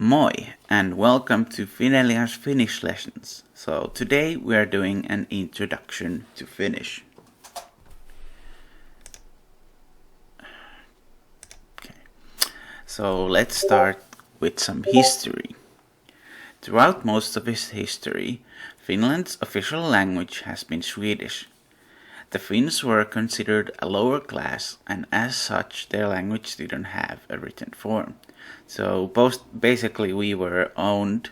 Moi, and welcome to Finelia's Finnish lessons. So today we are doing an introduction to Finnish. Okay. So let's start with some history. Throughout most of its history, Finland's official language has been Swedish. The Finns were considered a lower class, and as such their language didn't have a written form. So basically we were owned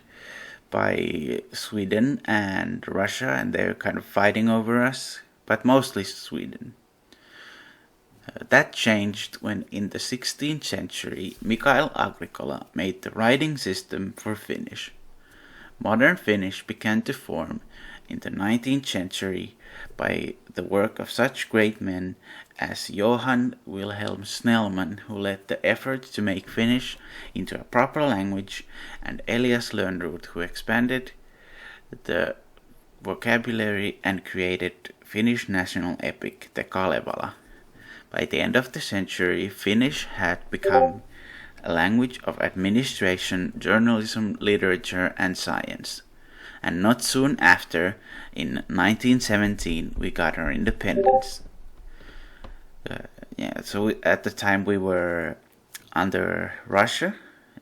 by Sweden and Russia, and they're kind of fighting over us, but mostly Sweden. That changed when in the 16th century Mikael Agricola made the writing system for Finnish. Modern Finnish began to form in the 19th century by the work of such great men as Johann Wilhelm Snellman, who led the effort to make Finnish into a proper language, and Elias Lönnrot, who expanded the vocabulary and created Finnish national epic, the Kalevala. By the end of the century, Finnish had become a language of administration, journalism, literature, and science. And not soon after, in 1917, we got our independence. So at the time we were under Russia,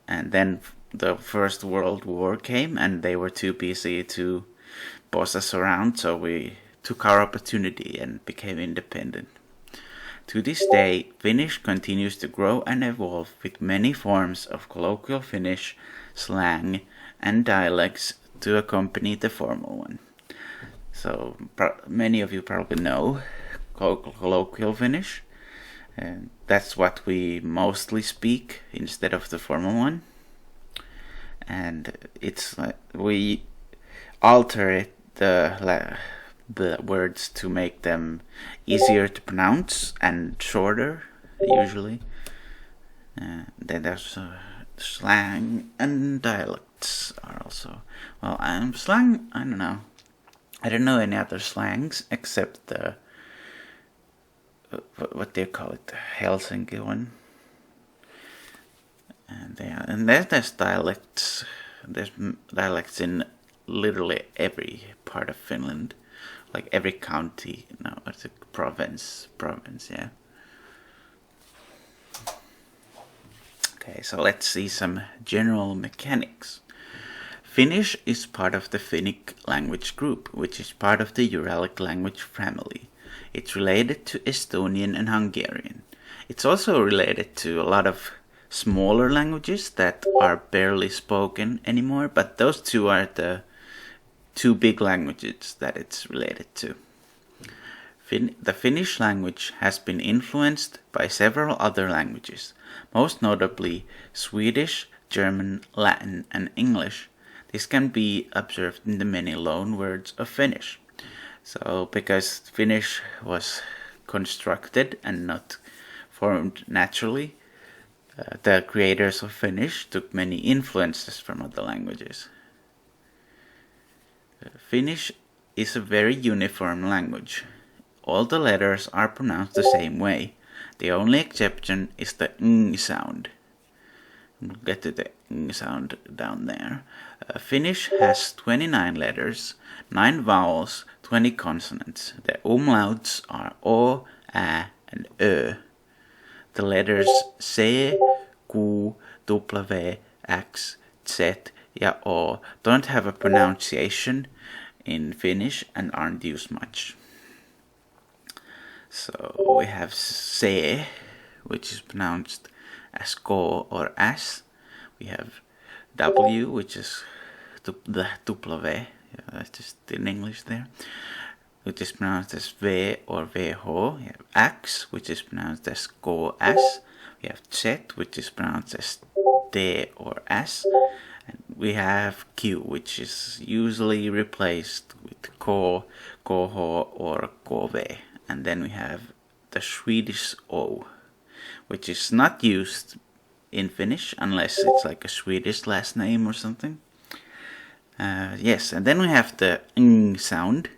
and then the First World War came, and they were too busy to boss us around, so we took our opportunity and became independent. To this day, Finnish continues to grow and evolve with many forms of colloquial Finnish, slang, and dialects to accompany the formal one. So many of you probably know colloquial Finnish, and that's what we mostly speak instead of the formal one. And it's like we alter the words to make them easier to pronounce and shorter, usually. Then there's slang and dialects are also. Well, slang, I don't know. I don't know any other slangs except the what do you call it, the Helsinki one. And there's dialects. There's dialects in literally every part of Finland, like every county. No, it's a province. Yeah. Okay, so let's see some general mechanics. Finnish is part of the Finnic language group, which is part of the Uralic language family. It's related to Estonian and Hungarian. It's also related to a lot of smaller languages that are barely spoken anymore, but those two are the two big languages that it's related to. The Finnish language has been influenced by several other languages, most notably Swedish, German, Latin, and English. This can be observed in the many loan words of Finnish. So, because Finnish was constructed and not formed naturally, the creators of Finnish took many influences from other languages. Finnish is a very uniform language. All the letters are pronounced the same way. The only exception is the ng sound. We'll get to the ng sound down there. Finnish has 29 letters, 9 vowels, 20 consonants. The umlauts are o, ä, and ö. The letters c, q, w, x, z, ja o don't have a pronunciation in Finnish and aren't used much. So we have se, which is pronounced as ko or as. We have w, which is the w, that's just in English there, which is pronounced as v or vh. We have x, which is pronounced as ko as. We have z, which is pronounced as t or s. And we have q, which is usually replaced with ko, koho, or kove. And then we have the Swedish o, which is not used in Finnish unless it's like a Swedish last name or something. Yes, and then we have the ng sound.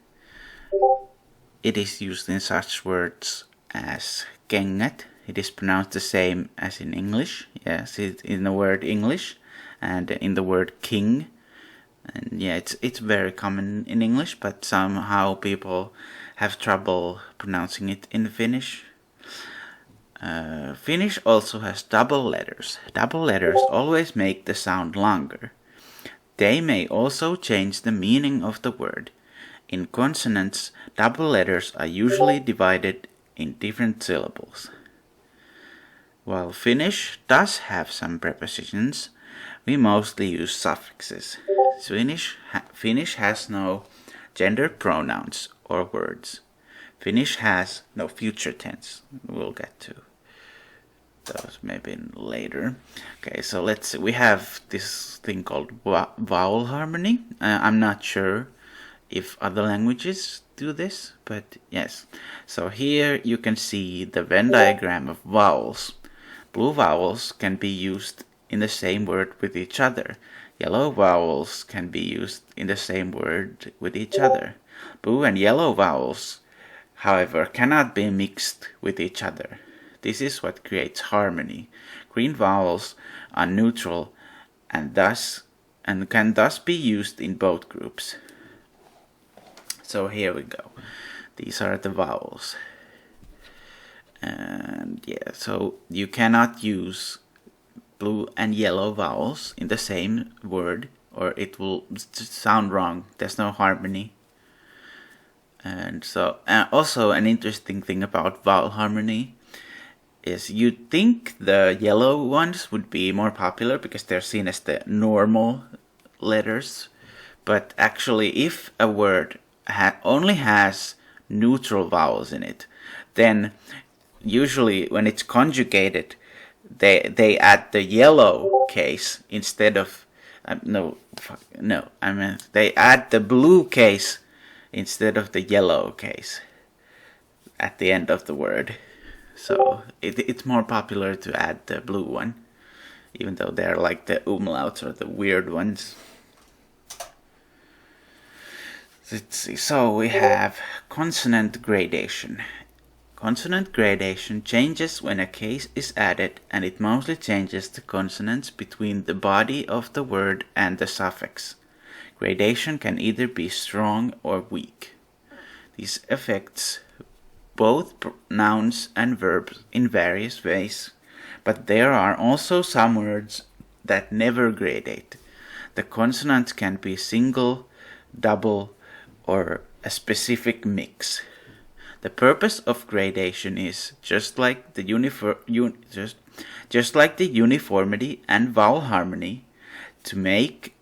It is used in such words as kengät. It is pronounced the same as in English. Yes, in the word English. and in the word king. And yeah, it's very common in English, but somehow people have trouble pronouncing it in Finnish. Finnish also has double letters. Double letters always make the sound longer. They may also change the meaning of the word. In consonants, double letters are usually divided in different syllables. While Finnish does have some prepositions, we mostly use suffixes. Finnish has no gender pronouns or words. Finnish has no future tense. We'll get to those maybe later. Okay, so let's see. We have this thing called vowel harmony. I'm not sure if other languages do this, but yes. So here you can see the Venn diagram of vowels. Blue vowels can be used in the same word with each other. Yellow vowels can be used in the same word with each other. Blue and yellow vowels, however, cannot be mixed with each other. This is what creates harmony. Green vowels are neutral and can thus be used in both groups. So here we go. These are the vowels. And yeah, so you cannot use blue and yellow vowels in the same word or it will sound wrong. There's no harmony. And so also an interesting thing about vowel harmony is you'd think the yellow ones would be more popular because they're seen as the normal letters. But actually, if a word only has neutral vowels in it, then usually when it's conjugated, they add the yellow case instead of they add the blue case instead of the yellow case at the end of the word. So it's more popular to add the blue one, even though they're like the umlauts or the weird ones. Let's see. So we have consonant gradation. Consonant gradation changes when a case is added, and it mostly changes the consonants between the body of the word and the suffix. Gradation can either be strong or weak. This affects both nouns and verbs in various ways, but there are also some words that never gradate. The consonants can be single, double, or a specific mix. The purpose of gradation is just like the uniformity and vowel harmony, to make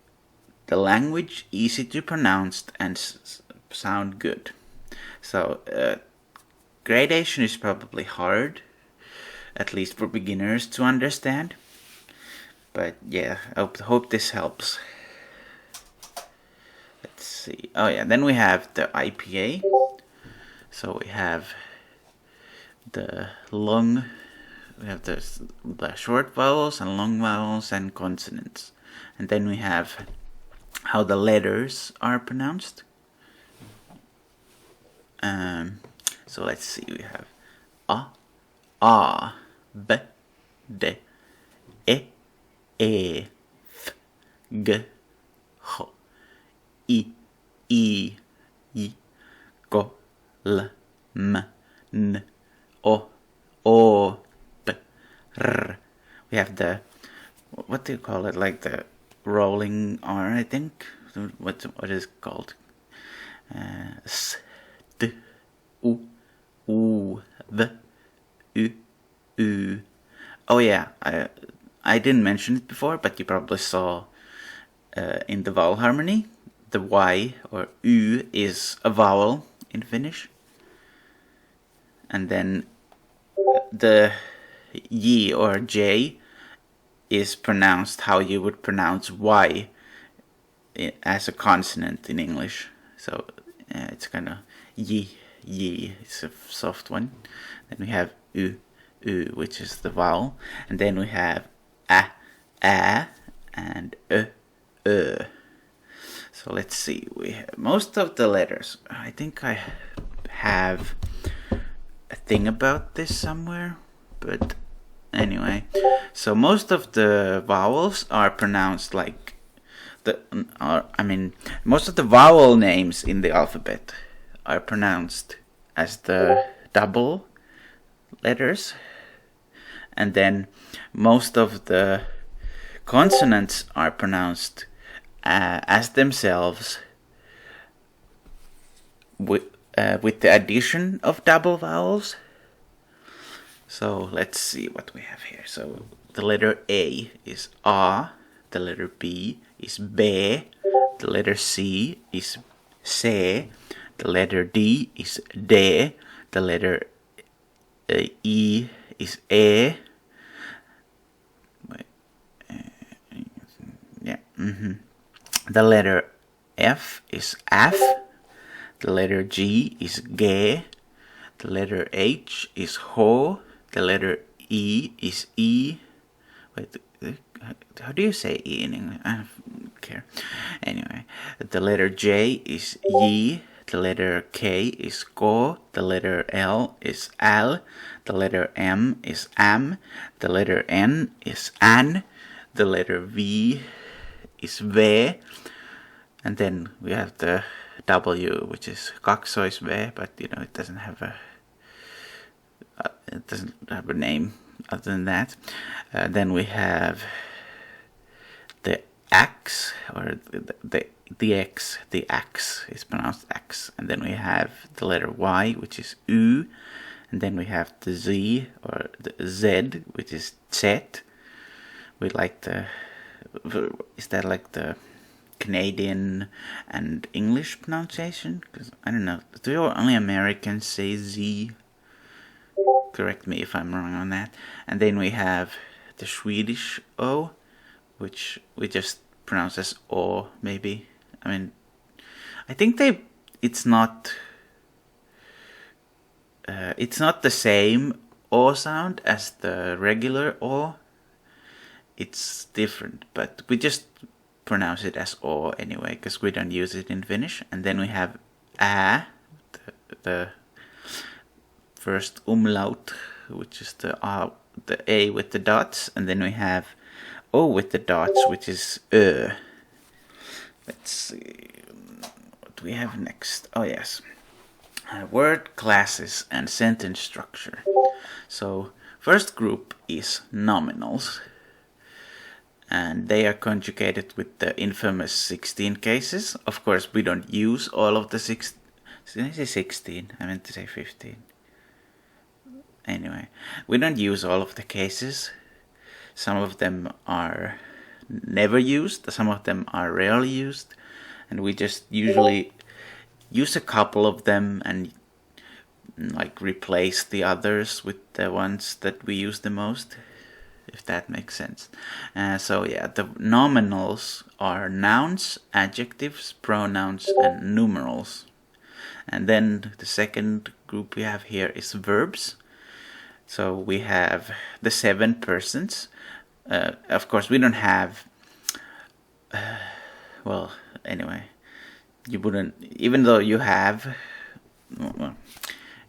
the language easy to pronounce and sound good. So gradation is probably hard, at least for beginners, to understand. But yeah, I hope this helps. Let's see. Oh yeah, then we have the IPA. So we have the short vowels and long vowels and consonants. And then we have how the letters are pronounced. So let's see, we have a, b, d, e, f, g, h, i, ko, l, m, n, o, p, r. We have the, what do you call it, like the rolling R, I think. What is it called? S, t, u, v, u. Oh yeah, I didn't mention it before, but you probably saw in the vowel harmony, the Y or U is a vowel in Finnish. And then the Y or J is pronounced how you would pronounce Y as a consonant in English. So it's kind of Y. It's a soft one. Then we have U, which is the vowel. And then we have A, and So let's see. We have most of the letters. I think I have a thing about this somewhere, but Anyway, so most of the vowels are pronounced like most of the vowel names in the alphabet are pronounced as the double letters, and then most of the consonants are pronounced as themselves with the addition of double vowels. So let's see what we have here. So the letter A is A, the letter B is B, the letter C is C, the letter D is D, the letter E is E. The letter F is F, the letter G is G, the letter H is Ho, the letter E is E. Wait, how do you say E in English? I don't care. Anyway, the letter J is Yi, the letter K is Ko, the letter L is Al, the letter M is Am, the letter N is An, the letter V is V, and then we have the W, which is kaksoisv, but it doesn't have a name other than that. Then we have the X, or the X. The X is pronounced X, and then we have the letter Y, which is U, and then we have the Z, or the Z, which is Z. We like is that like the Canadian and English pronunciation? Because I don't know. Do only Americans say Z? Correct me if I'm wrong on that. And then we have the Swedish O, which we just pronounce as O, maybe. I mean, I think it's not the same O sound as the regular O. It's different, but we just pronounce it as O anyway, because we don't use it in Finnish. And then we have A, the first umlaut, which is the A with the dots, and then we have O with the dots, which is Ö. Let's see what we have next. Oh yes, word classes and sentence structure. So first group is nominals, and they are conjugated with the infamous 16 cases. Of course, we don't use all of the 16. Did I say 16? I meant to say 15. Anyway, we don't use all of the cases. Some of them are never used, some of them are rarely used, and we just usually use a couple of them and like replace the others with the ones that we use the most, if that makes sense. So yeah, the nominals are nouns, adjectives, pronouns, and numerals. And then the second group we have here is verbs. So we have the 7 persons. Of course, we don't have... well, anyway, you wouldn't... Even though you have... Well,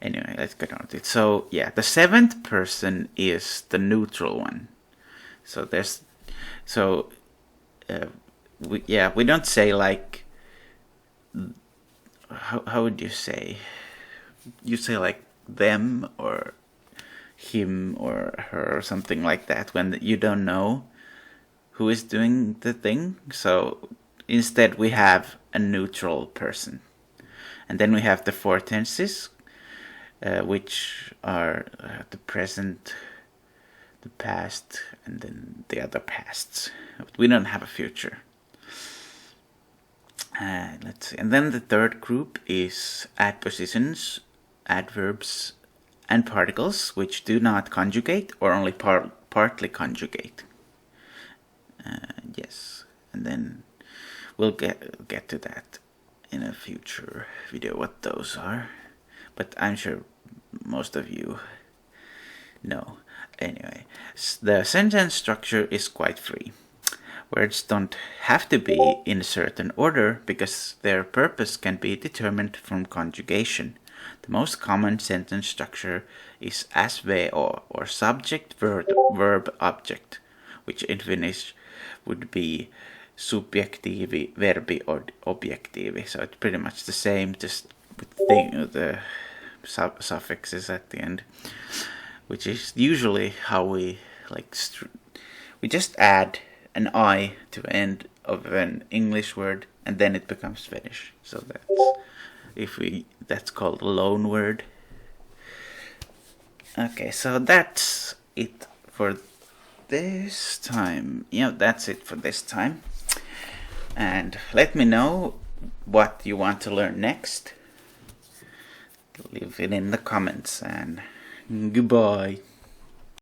anyway, let's get on with it. So, yeah, the 7th person is the neutral one. So there's... So, we don't say like... How would you say? You say like them or him or her or something like that when you don't know who is doing the thing. So instead we have a neutral person. And then we have the 4 tenses, which are the present, the past, and then the other pasts. We don't have a future. Let's see. And then the third group is adpositions, adverbs, and particles, which do not conjugate or only partly conjugate. Yes, and then we'll get to that in a future video, what those are. But I'm sure most of you know. Anyway, the sentence structure is quite free. Words don't have to be in a certain order because their purpose can be determined from conjugation. The most common sentence structure is SVO, or subject, verb, object, which in Finnish would be subjektiivi, verbi, or objektiivi. So it's pretty much the same, just with the suffixes at the end, which is usually how we we just add an I to the end of an English word, and then it becomes Finnish. So that's called a loan word. Okay, so that's it for this time. Yeah, that's it for this time. And let me know what you want to learn next. Leave it in the comments, and goodbye.